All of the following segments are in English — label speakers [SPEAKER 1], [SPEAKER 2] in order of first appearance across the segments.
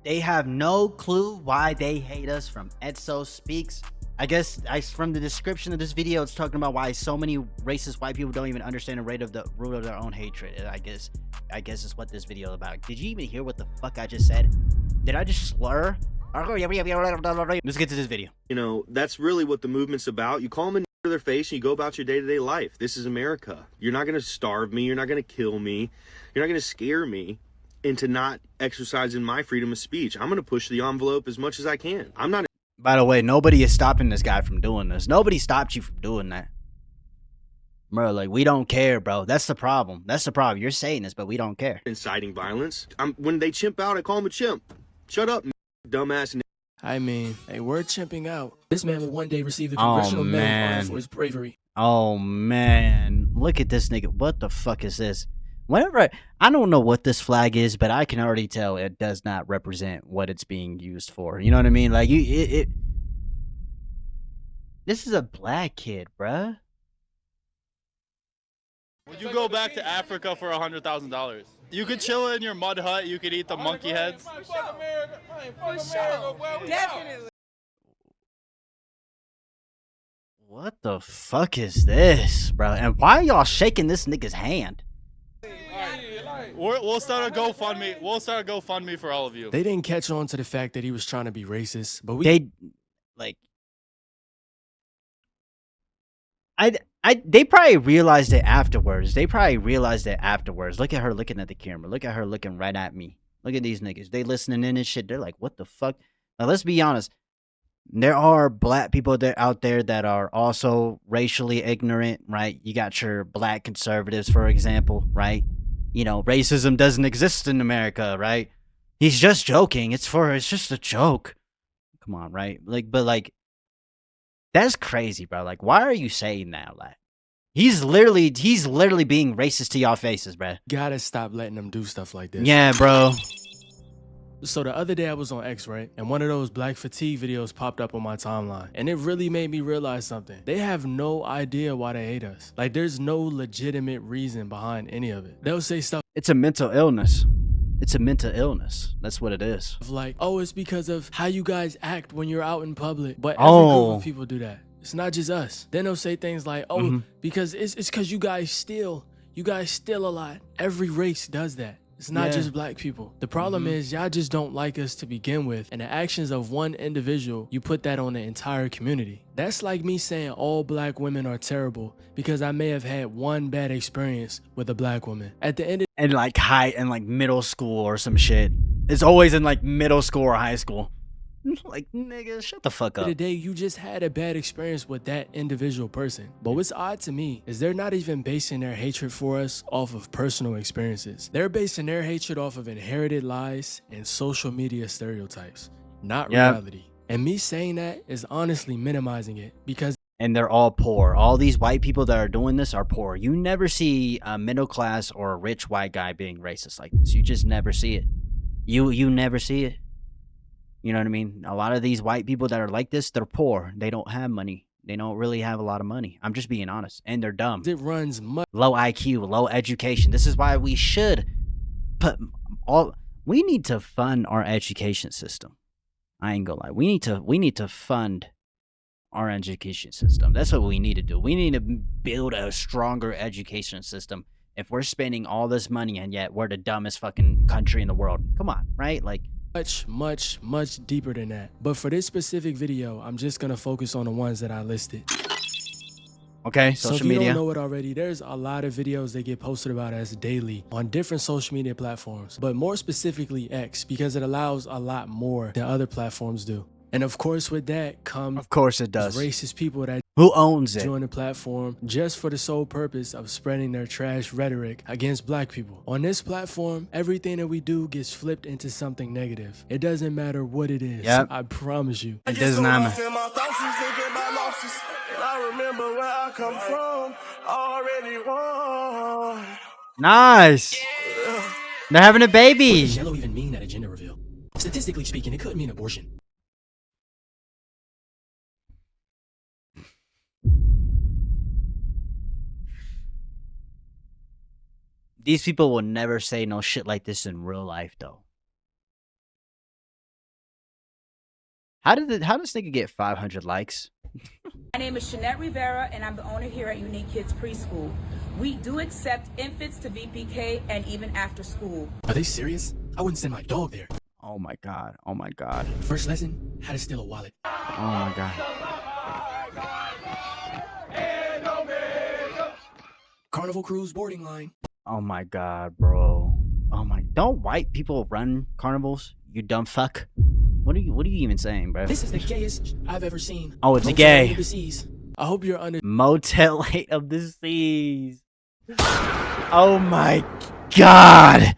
[SPEAKER 1] They have no clue why they hate us from Etso Speaks. I guess from the description of this video, it's talking about why so many racist white people don't even understand the root of their own hatred. I guess is what this video is about. Did you even hear what the fuck I just said? Did I just slur? Let's get to this video.
[SPEAKER 2] You know, that's really what the movement's about. You call them in to their face and you go about your day-to-day life. This is America. You're not going to starve me. You're not going to kill me. You're not going to scare me into not exercising my freedom of speech. I'm going to push the envelope as much as I can. I'm not.
[SPEAKER 1] By the way, nobody is stopping this guy from doing this. Nobody stopped you from doing that. Bro, like, we don't care, bro. That's the problem. That's the problem. You're saying this, but we don't care.
[SPEAKER 2] Inciting violence. When they chimp out, I call them a chimp. Shut up, dumbass.
[SPEAKER 3] I mean, hey, we're chimping out. This man will one day receive the Congressional Medal of Honor for his bravery.
[SPEAKER 1] Oh, man. Look at this nigga. What the fuck is this? Whenever I don't know what this flag is, but I can already tell it does not represent what it's being used for. You know what I mean? Like, this is a black kid, bruh.
[SPEAKER 4] Would you go back to Africa for $100,000? You could chill in your mud hut. You could eat the monkey heads.
[SPEAKER 5] Definitely.
[SPEAKER 1] What the fuck is this, bro? And why are y'all shaking this nigga's hand?
[SPEAKER 4] We'll start a GoFundMe. We'll start a GoFundMe for all of you.
[SPEAKER 3] They didn't catch on to the fact that he was trying to be racist, but
[SPEAKER 1] they probably realized it afterwards. Look at her looking at the camera. Look at her looking right at me. Look at these niggas. They listening in and shit. They're like, what the fuck? Now, let's be honest. There are black people out there that are also racially ignorant, right? You got your black conservatives, for example, right? You know, racism doesn't exist in America, right? He's just joking. It's just a joke. Come on, right? But that's crazy, bro. Like, why are you saying that? Like, he's literally being racist to y'all faces, bro.
[SPEAKER 3] Gotta stop letting them do stuff like this.
[SPEAKER 1] Yeah, bro.
[SPEAKER 3] So the other day I was on X, right? And one of those black fatigue videos popped up on my timeline. And it really made me realize something. They have no idea why they hate us. Like, there's no legitimate reason behind any of it. They'll say stuff.
[SPEAKER 1] It's a mental illness. It's a mental illness. That's what it is.
[SPEAKER 3] Like, oh, it's because of how you guys act when you're out in public. But every group of people do that. It's not just us. Then they'll say things like, oh, because it's because you guys steal a lot. Every race does that. It's not just black people. The problem is y'all just don't like us to begin with. And the actions of one individual, you put that on the entire community. That's like me saying all black women are terrible because I may have had one bad experience with a black woman. At the end of
[SPEAKER 1] and like middle school or some shit. It's always in like middle school or high school. Like, nigga, shut the fuck up.
[SPEAKER 3] Today, you just had a bad experience with that individual person. But what's odd to me is they're not even basing their hatred for us off of personal experiences. They're basing their hatred off of inherited lies and social media stereotypes, not reality. And me saying that is honestly minimizing it because
[SPEAKER 1] and they're all poor. All these white people that are doing this are poor. You never see a middle class or a rich white guy being racist like this. You just never see it. You never see it. You know what I mean? A lot of these white people that are like this, they're poor. They don't have money. They don't really have a lot of money. I'm just being honest. And they're dumb.
[SPEAKER 3] It runs
[SPEAKER 1] low IQ, low education. This is why we should we need to fund our education system. I ain't gonna lie. We need to fund our education system. That's what we need to do. We need to build a stronger education system. If we're spending all this money and yet we're the dumbest fucking country in the world. Come on, right? Like,
[SPEAKER 3] much deeper than that. But for this specific video, I'm just gonna focus on the ones that I listed.
[SPEAKER 1] Okay,
[SPEAKER 3] so if you don't know it already, there's a lot of videos that get posted about us daily on different social media platforms, but more specifically X, because it allows a lot more than other platforms do. And of course, with that comes,
[SPEAKER 1] of course it does,
[SPEAKER 3] racist people that
[SPEAKER 1] who owns it
[SPEAKER 3] join the platform just for the sole purpose of spreading their trash rhetoric against black people. On this platform, everything that we do gets flipped into something negative. It doesn't matter what it is. I promise you.
[SPEAKER 1] It does not matter. Nice. They're having a baby.
[SPEAKER 3] What does yellow even mean at a gender reveal? Statistically speaking, it could mean abortion.
[SPEAKER 1] These people will never say no shit like this in real life, though. How does nigga get 500 likes?
[SPEAKER 5] My name is Shanette Rivera, and I'm the owner here at Unique Kids Preschool. We do accept infants to VPK and even after school.
[SPEAKER 3] Are they serious? I wouldn't send my dog there.
[SPEAKER 1] Oh my god. Oh my god.
[SPEAKER 3] First lesson, how to steal a wallet.
[SPEAKER 1] Oh my god.
[SPEAKER 3] Carnival Cruise boarding line.
[SPEAKER 1] Oh my god, bro. Oh my. Don't white people run carnivals? You dumb fuck. What are you even saying, bro?
[SPEAKER 3] This is the gayest I've ever seen.
[SPEAKER 1] Oh, it's a
[SPEAKER 3] Motel
[SPEAKER 1] gay.
[SPEAKER 3] of the Seas. I hope you're under.
[SPEAKER 1] Motel 8 of the Seas. Oh my god.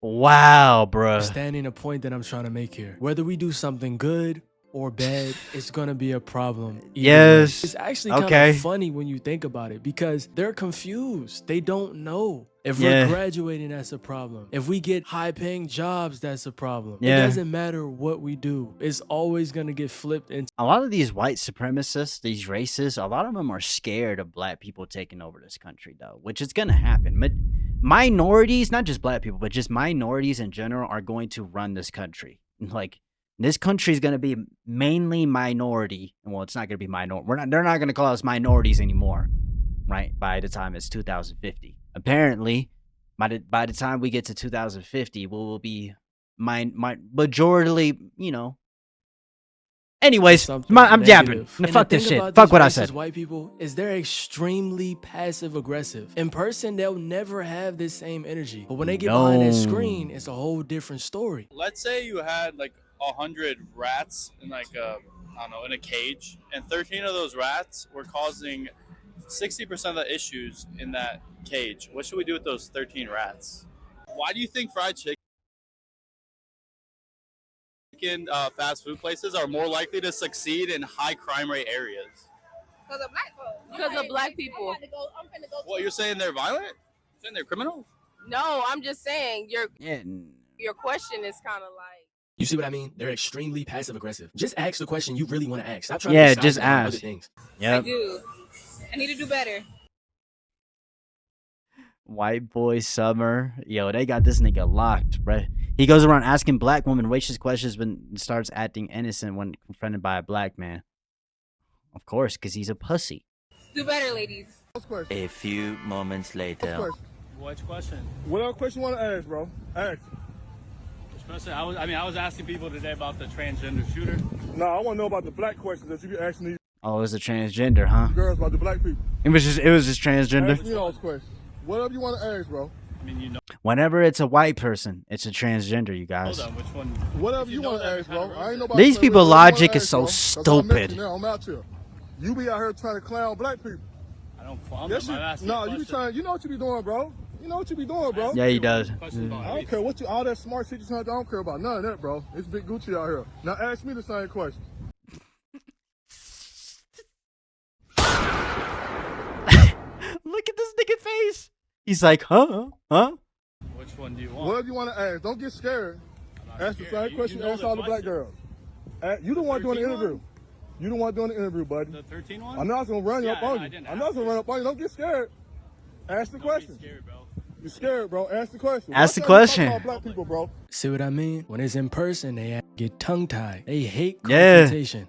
[SPEAKER 1] Wow, bro.
[SPEAKER 3] Understanding a point that I'm trying to make here. Whether we do something good or bad, it's gonna be a problem.
[SPEAKER 1] Yes.
[SPEAKER 3] It's actually kind of funny when you think about it because they're confused. They don't know. If we're graduating, that's a problem. If we get high-paying jobs, that's a problem. It doesn't matter what we do. It's always gonna get flipped into.
[SPEAKER 1] A lot of these white supremacists, these racists, a lot of them are scared of black people taking over this country, though, which is gonna happen. But minorities, not just black people, but just minorities in general, are going to run this country. Like, this country is going to be mainly minority. Well, it's not going to be minority. They're not going to call us minorities anymore, right? By the time it's 2050. Apparently, by the time we get to 2050, we will be majority, you know. Anyways, I'm jabbing. Fuck this shit. Fuck what I said.
[SPEAKER 3] White people is they're extremely passive aggressive. In person, they'll never have this same energy. But when they get behind that screen, it's a whole different story.
[SPEAKER 4] Let's say you had like 100 rats in like I don't know, in a cage, and 13 of those rats were causing 60% of the issues in that cage. What should we do with those 13 rats? Why do you think fried chicken fast food places are more likely to succeed in high crime rate areas?
[SPEAKER 6] Because of black folks. Because of black people.
[SPEAKER 4] What, you're saying they're violent? You're saying they're criminals?
[SPEAKER 6] No, I'm just saying your question is kind of like.
[SPEAKER 3] You see what I mean? They're extremely passive aggressive. Just ask the question you really want to ask. Stop trying to
[SPEAKER 1] just ask.
[SPEAKER 3] other things.
[SPEAKER 6] I do. I need to do better.
[SPEAKER 1] White boy summer. Yo, they got this nigga locked, bruh. He goes around asking black women racist questions but starts acting innocent when confronted by a black man. Of course, because he's a pussy.
[SPEAKER 6] Do better, ladies.
[SPEAKER 7] A few moments later.
[SPEAKER 4] Which question?
[SPEAKER 8] What question you want to ask, bro? Ask.
[SPEAKER 4] Especially, I was asking people today about the transgender shooter.
[SPEAKER 8] No, I want to know about the black questions that you be asking these.
[SPEAKER 1] Oh, it was a transgender, huh?
[SPEAKER 8] Girls about the black people.
[SPEAKER 1] It was just transgender.
[SPEAKER 8] Ask me those questions. Whatever you want to ask, bro.
[SPEAKER 4] I mean, you know.
[SPEAKER 1] Whenever it's a white person, it's a transgender, you guys.
[SPEAKER 4] Hold on, which one?
[SPEAKER 8] Whatever you want to ask, bro. I ain't nobody.
[SPEAKER 1] These people logic is so stupid.
[SPEAKER 8] I'm out here. You be out here trying to clown black people.
[SPEAKER 4] I don't. I'm
[SPEAKER 8] no, you be trying. You know what you be doing, bro. You know what you be doing, bro.
[SPEAKER 1] Yeah, he does.
[SPEAKER 8] I don't care what all that smart shit you trying to do. I don't care about none of that, bro. It's Big Gucci out here. Now ask me the same question.
[SPEAKER 1] Look at this nigga face. He's like, huh?
[SPEAKER 4] Which one do you want?
[SPEAKER 8] Whatever you want to ask. Don't get scared. Ask the same question. Ask all the black girls. You don't want to do an interview. You don't want to do an interview, buddy.
[SPEAKER 4] The 13 one?
[SPEAKER 8] I'm not gonna run up on you. I'm not gonna run up on you. Don't get scared. Ask the question. You're scared, bro. Ask the question.
[SPEAKER 1] Ask the question.
[SPEAKER 8] Black people, bro.
[SPEAKER 3] See what I mean? When it's in person, they get tongue-tied. They hate confrontation.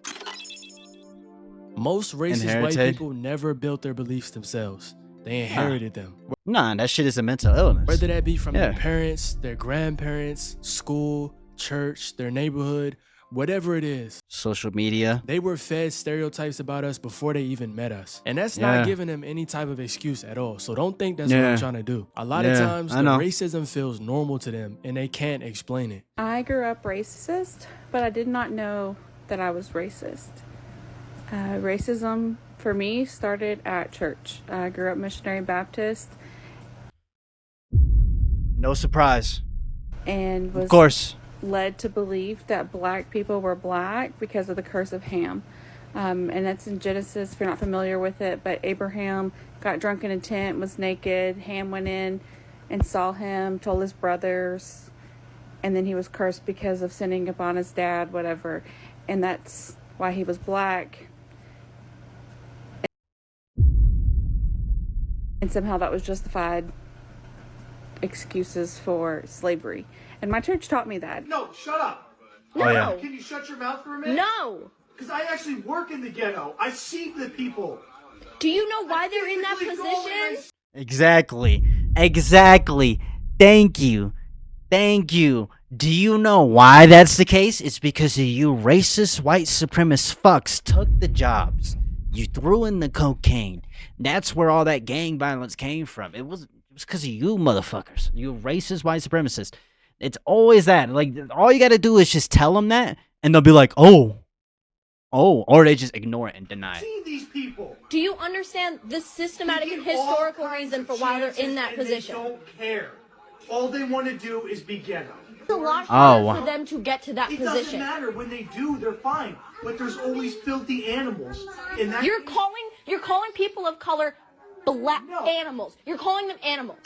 [SPEAKER 3] Most racist white people never built their beliefs themselves. They inherited them.
[SPEAKER 1] Nah, that shit is a mental illness.
[SPEAKER 3] Whether that be from their parents, their grandparents, school, church, their neighborhood, whatever it is.
[SPEAKER 1] Social media.
[SPEAKER 3] They were fed stereotypes about us before they even met us. And that's not giving them any type of excuse at all. So don't think that's what I'm trying to do. A lot of times, the racism feels normal to them and they can't explain it.
[SPEAKER 9] I grew up racist, but I did not know that I was racist. Racism for me started at church. I grew up missionary Baptist.
[SPEAKER 1] No surprise.
[SPEAKER 9] And was
[SPEAKER 1] of course
[SPEAKER 9] led to believe that black people were black because of the curse of Ham. And that's in Genesis, if you're not familiar with it. But Abraham got drunk in a tent, was naked. Ham went in and saw him, told his brothers. And then he was cursed because of sinning upon his dad, whatever. And that's why he was black. And somehow that was justified excuses for slavery. And my church taught me that.
[SPEAKER 10] No, shut up.
[SPEAKER 6] No.
[SPEAKER 1] Oh, yeah.
[SPEAKER 10] Can you shut your mouth for a minute?
[SPEAKER 6] No.
[SPEAKER 10] Because I actually work in the ghetto. I see the people.
[SPEAKER 6] Do you know why they're in that position?
[SPEAKER 1] Exactly. Exactly. Thank you. Thank you. Do you know why that's the case? It's because of you racist white supremacist fucks took the jobs. You threw in the cocaine. That's where all that gang violence came from. It was because of you motherfuckers. You racist white supremacists. It's always that. Like, all you got to do is just tell them that, and they'll be like, oh, or they just ignore it and deny it.
[SPEAKER 10] See these people.
[SPEAKER 6] Do you understand the systematic and historical reason for why they're in that position?
[SPEAKER 10] They don't care. All they want to do is be ghetto.
[SPEAKER 6] It's a lot harder for them to get to that position.
[SPEAKER 10] It doesn't matter. When they do, they're fine. But there's always filthy animals. In that
[SPEAKER 6] You're calling people of color black animals. You're calling them animals.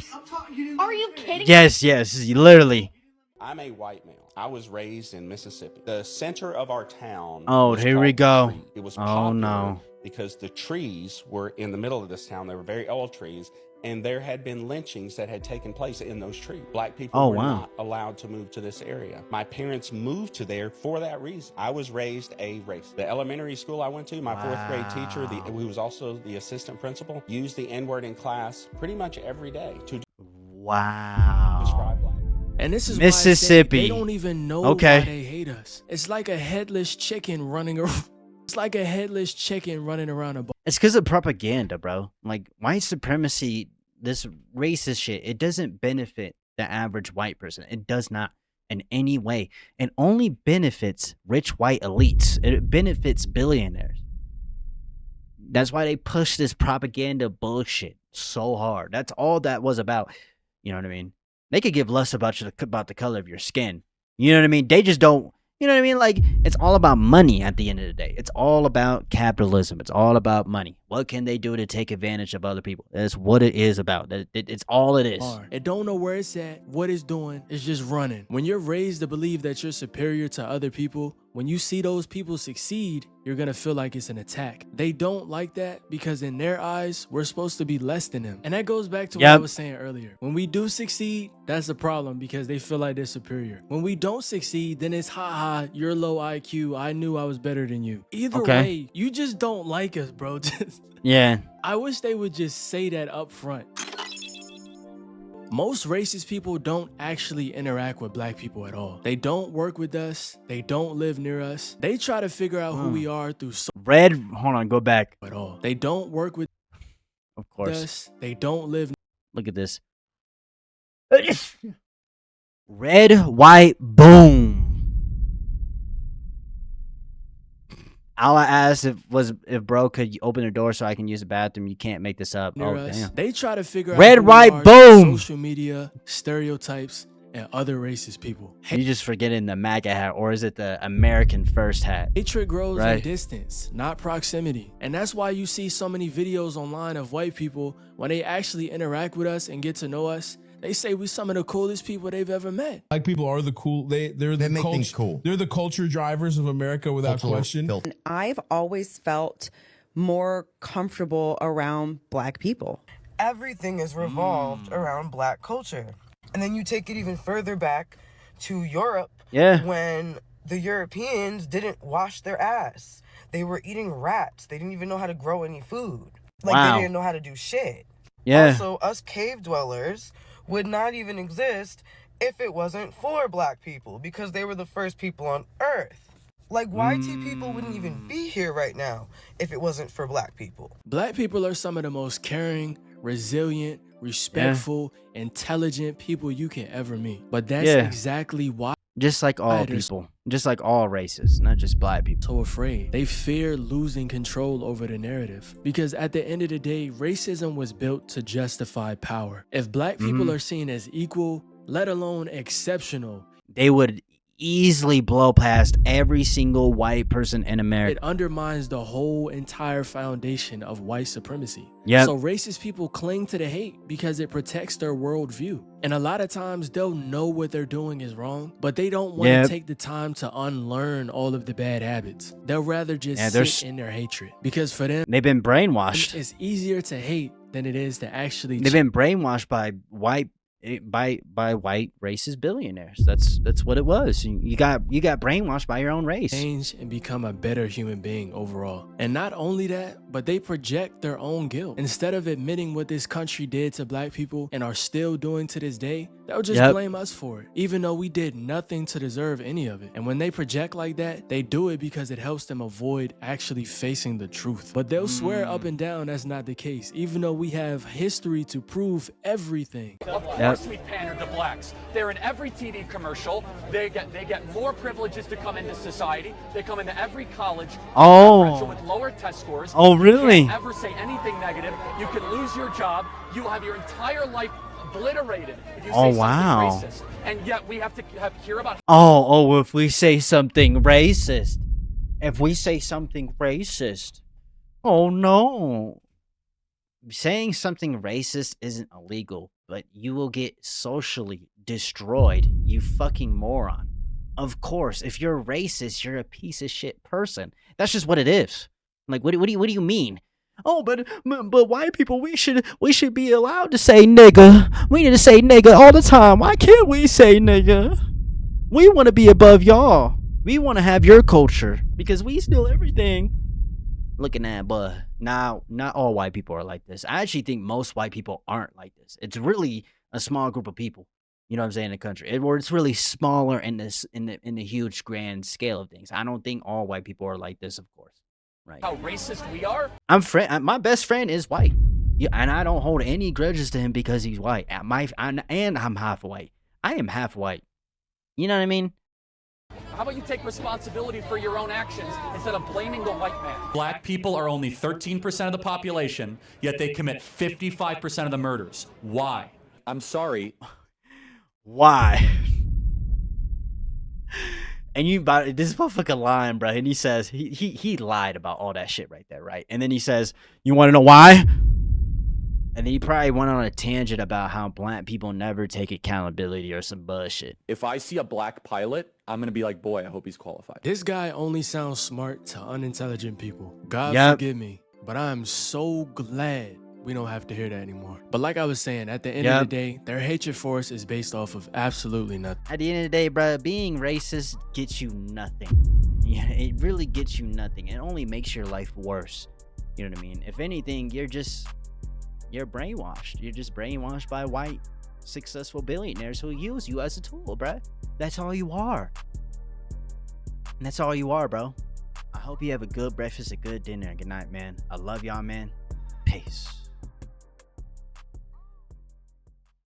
[SPEAKER 6] Are you kidding?
[SPEAKER 1] Yes, literally.
[SPEAKER 11] I'm a white male. I was raised in Mississippi. The center of our town.
[SPEAKER 1] Oh, here we go.
[SPEAKER 11] Tree. It was
[SPEAKER 1] popular no.
[SPEAKER 11] because the trees were in the middle of this town. They were very old trees. And there had been lynchings that had taken place in those trees. Black people were not allowed to move to this area. My parents moved to there for that reason. I was raised a racist. The elementary school I went to, my fourth grade teacher, who was also the assistant principal, used the N-word in class pretty much every day to describe black.
[SPEAKER 3] And this is
[SPEAKER 1] Mississippi.
[SPEAKER 3] Why they don't even know why they hate us. It's like a headless chicken running around. It's like a headless chicken running around a bar.
[SPEAKER 1] It's because of propaganda, bro. Like, white supremacy, this racist shit, it doesn't benefit the average white person. It does not in any way. It only benefits rich white elites. It benefits billionaires. That's why they push this propaganda bullshit so hard. That's all that was about. You know what I mean? They could give less about the color of your skin. You know what I mean? They just don't. You know what I mean? Like, it's all about money at the end of the day. It's all about capitalism. It's all about money. What can they do to take advantage of other people? That's what it is about. It's all it is.
[SPEAKER 3] It don't know where it's at, what it's doing. It's just running. When you're raised to believe that you're superior to other people, when you see those people succeed, you're going to feel like it's an attack. They don't like that because in their eyes, we're supposed to be less than them. And that goes back to what I was saying earlier. When we do succeed, that's a problem because they feel like they're superior. When we don't succeed, then it's haha, you're low IQ. I knew I was better than you. Either way, you just don't like us, bro.
[SPEAKER 1] Yeah.
[SPEAKER 3] I wish they would just say that up front. Most racist people don't actually interact with black people at all. They don't work with us. They don't live near us. They try to figure out who we are through
[SPEAKER 1] hold on, go back.
[SPEAKER 3] At all. They don't work with
[SPEAKER 1] of course.
[SPEAKER 3] us. They don't live.
[SPEAKER 1] Look at this. Red, white, boom. All I asked was if bro could open the door so I can use the bathroom. You can't make this up. Oh, damn.
[SPEAKER 3] They try to figure
[SPEAKER 1] red,
[SPEAKER 3] out
[SPEAKER 1] white, boom.
[SPEAKER 3] Social media, stereotypes, and other racist people.
[SPEAKER 1] You just forgetting the MAGA hat, or is it the American First hat?
[SPEAKER 3] Hatred grows in distance, not proximity. And that's why you see so many videos online of white people, when they actually interact with us and get to know us, they say we're some of the coolest people they've ever met.
[SPEAKER 12] Black people are the cool. They make things cool. They're the culture drivers of America without question.
[SPEAKER 13] And I've always felt more comfortable around black people.
[SPEAKER 14] Everything is revolved around black culture. And then you take it even further back to Europe when the Europeans didn't wash their ass. They were eating rats. They didn't even know how to grow any food. Like they didn't know how to do shit. Also, us cave dwellers would not even exist if it wasn't for black people because they were the first people on earth. Like YT people wouldn't even be here right now if it wasn't for black people.
[SPEAKER 3] Black people are some of the most caring, resilient, respectful, intelligent people you can ever meet. But that's exactly why.
[SPEAKER 1] Just like all people. Just like all races, not just black people.
[SPEAKER 3] So afraid. They fear losing control over the narrative. Because at the end of the day, racism was built to justify power. If black people are seen as equal, let alone exceptional,
[SPEAKER 1] they would easily blow past every single white person in America.
[SPEAKER 3] It undermines the whole entire foundation of white supremacy. So racist people cling to the hate because it protects their worldview. And a lot of times they'll know what they're doing is wrong, but they don't want to take the time to unlearn all of the bad habits. They'll rather just sit in their hatred because for them,
[SPEAKER 1] they've been brainwashed.
[SPEAKER 3] It's easier to hate than it is to actually.
[SPEAKER 1] They've been brainwashed by white by white racist billionaires. That's what it was. You got brainwashed by your own race.
[SPEAKER 3] Change and become a better human being overall. And not only that, but they project their own guilt. Instead of admitting what this country did to black people and are still doing to this day, they'll just blame us for it, even though we did nothing to deserve any of it. And when they project like that, they do it because it helps them avoid actually facing the truth. But they'll swear up and down that's not the case, even though we have history to prove everything.
[SPEAKER 15] Of course we pander to blacks. They're in every TV commercial. They get more privileges to come into society. They come into every college with lower test scores.
[SPEAKER 1] Oh, really?
[SPEAKER 15] You can't ever say anything negative. You can lose your job. You have your entire life obliterated if you say something racist. And yet we have to hear about
[SPEAKER 1] if we say something racist. If we say something racist. Oh no. Saying something racist isn't illegal, but you will get socially destroyed, you fucking moron. Of course, if you're racist, you're a piece of shit person. That's just what it is. Like, what do you mean? Oh, but white people, we should be allowed to say nigga. We need to say nigga all the time. Why can't we say nigga? We want to be above y'all. We want to have your culture because we steal everything. Looking at, but now not all white people are like this. I actually think most white people aren't like this. It's really a small group of people. You know what I'm saying? In the country, or it's really smaller in the huge grand scale of things. I don't think all white people are like this, of course. Right?
[SPEAKER 15] how racist we are.
[SPEAKER 1] My best friend is white, and I don't hold any grudges to him because he's white. And I'm half white. I am half white. You know what I mean?
[SPEAKER 15] How about you take responsibility for your own actions instead of blaming the white man?
[SPEAKER 16] Black people are only 13% of the population, yet they commit 55% of the murders. Why?
[SPEAKER 15] I'm sorry.
[SPEAKER 1] Why? And this motherfucker lying, bro. And he says he lied about all that shit right there, right? And then he says, "You want to know why?" And then he probably went on a tangent about how black people never take accountability or some bullshit.
[SPEAKER 15] If I see a black pilot, I'm going to be like, boy, I hope he's qualified.
[SPEAKER 3] This guy only sounds smart to unintelligent people. God forgive me, but I'm so glad we don't have to hear that anymore. But like I was saying, at the end of the day, their hatred for us is based off of absolutely nothing.
[SPEAKER 1] At the end of the day, bro, being racist gets you nothing. Yeah, it really gets you nothing. It only makes your life worse. You know what I mean? If anything, you're brainwashed. You're just brainwashed by white, successful billionaires who use you as a tool, bruh. That's all you are. And that's all you are, bro. I hope you have a good breakfast, a good dinner, and good night, man. I love y'all, man. Peace.